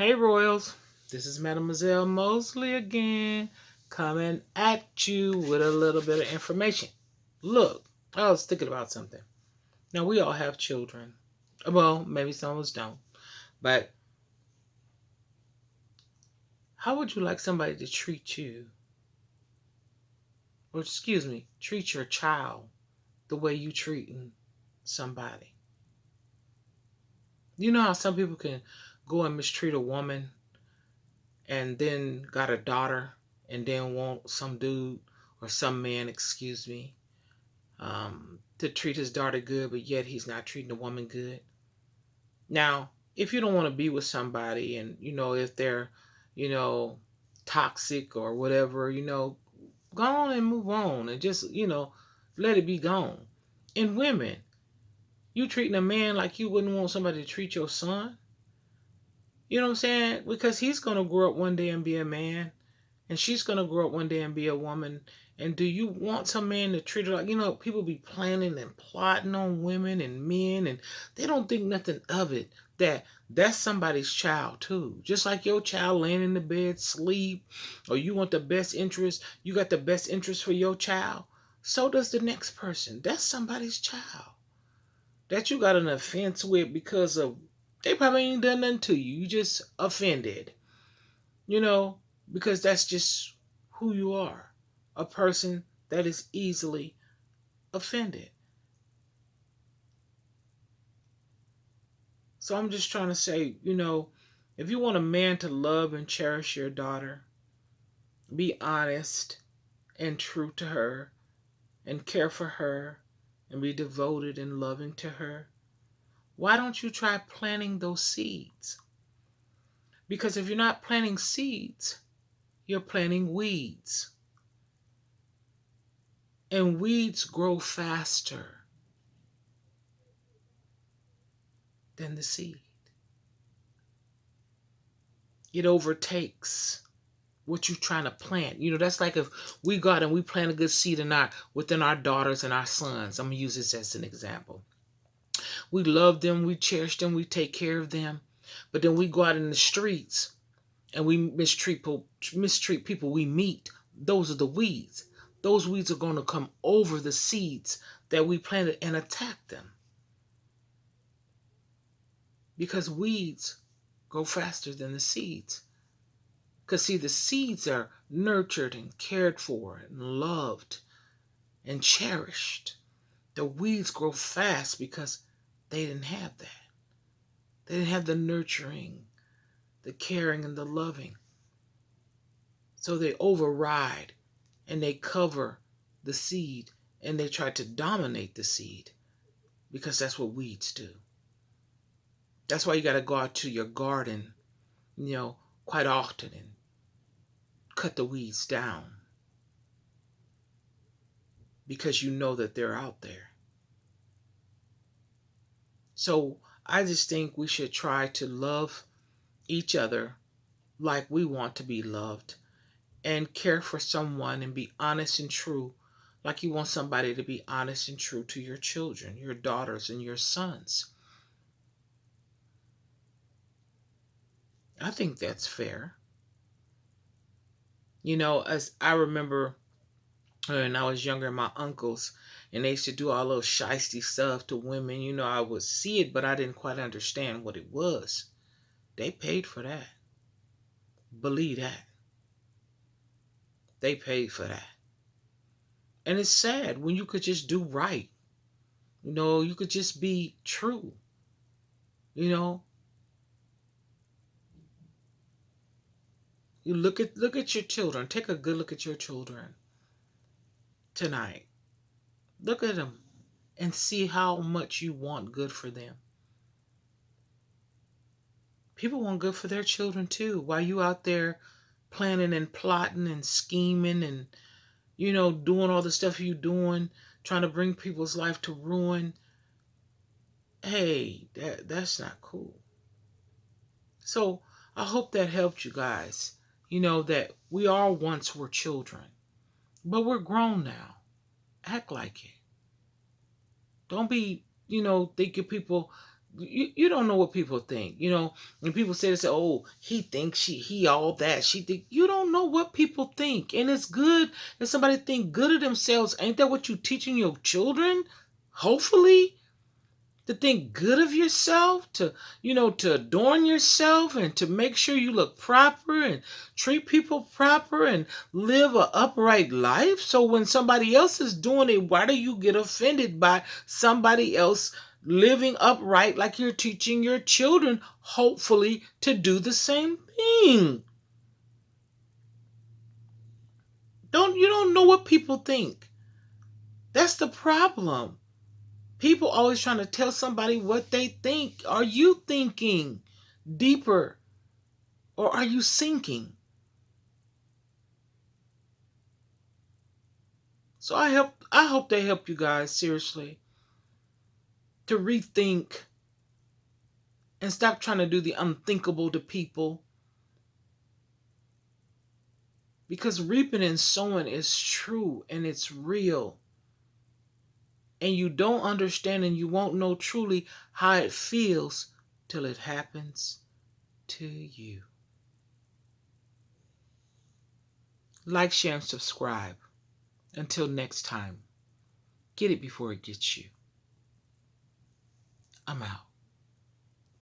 Hey Royals, this is Mademoiselle Mosley again, coming at you with a little bit of information. Look, I was thinking about something. Now we all have children. Well, maybe some of us don't. But how would you like somebody to treat you? Or excuse me, treat your child the way you treating somebody? You know how some people can go and mistreat a woman and then got a daughter and then want some dude or some man, excuse me, to treat his daughter good, but yet he's not treating the woman good. Now, if you don't want to be with somebody and, if they're, you know, toxic or whatever, go on and move on and just, let it be gone. And women, you treating a man like you wouldn't want somebody to treat your son. You know what I'm saying? Because he's going to grow up one day and be a man. And she's gonna grow up one day and be a woman. And do you want some man to treat her like, people be planning and plotting on women and men, and they don't think nothing of it. That's somebody's child too. Just like your child laying in the bed, sleep, or you want the best interest, you got the best interest for your child. So does the next person. That's somebody's child that you got an offense with because of they probably ain't done nothing to you. You just offended. You know, because that's just who you are, a person that is easily offended. So I'm just trying to say, if you want a man to love and cherish your daughter, be honest and true to her and care for her and be devoted and loving to her, why don't you try planting those seeds? Because if you're not planting seeds, you're planting weeds. And weeds grow faster than the seed. It overtakes what you're trying to plant. That's like if we go out and we plant a good seed within our daughters and our sons. I'm gonna use this as an example. We love them, we cherish them, we take care of them, but then we go out in the streets and we mistreat people we meet. Those are the weeds. Those weeds are going to come over the seeds that we planted and attack them. Because weeds grow faster than the seeds. Because, see, the seeds are nurtured and cared for and loved and cherished. The weeds grow fast because they didn't have that. They didn't have the nurturing, the caring, and the loving. So they override and they cover the seed and they try to dominate the seed because that's what weeds do. That's why you got to go out to your garden, quite often and cut the weeds down because you know that they're out there. So I just think we should try to love each other like we want to be loved and care for someone and be honest and true like you want somebody to be honest and true to your children, your daughters, and your sons. I think that's fair. As I remember when I was younger, my uncles, and they used to do all those shisty stuff to women. I would see it, but I didn't quite understand what it was. They paid for that. Believe that. They paid for that. And it's sad when you could just do right. You could just be true. You know, you look at your children. Take a good look at your children tonight. Look at them and see how much you want good for them. People want good for their children too. While you out there planning and plotting and scheming and doing all the stuff you doing, trying to bring people's life to ruin. Hey, that's not cool. So I hope that helped you guys. That we all once were children, but we're grown now. Act like it. Don't be, thinking people You don't know what people think. You know, when people say this, oh, he thinks he all that. She think you don't know what people think. And it's good that somebody think good of themselves. Ain't that what you teaching your children? Hopefully, to think good of yourself, to to adorn yourself and to make sure you look proper and treat people proper and live a upright life. So when somebody else is doing it, why do you get offended by somebody else living upright like you're teaching your children, hopefully, to do the same thing? You don't know what people think. That's the problem. People always trying to tell somebody what they think. Are you thinking deeper or are you sinking? So I hope they help you guys seriously to rethink and stop trying to do the unthinkable to people, because reaping and sowing is true and it's real. And you don't understand and you won't know truly how it feels till it happens to you. Like, share, and subscribe. Until next time, get it before it gets you. I'm out.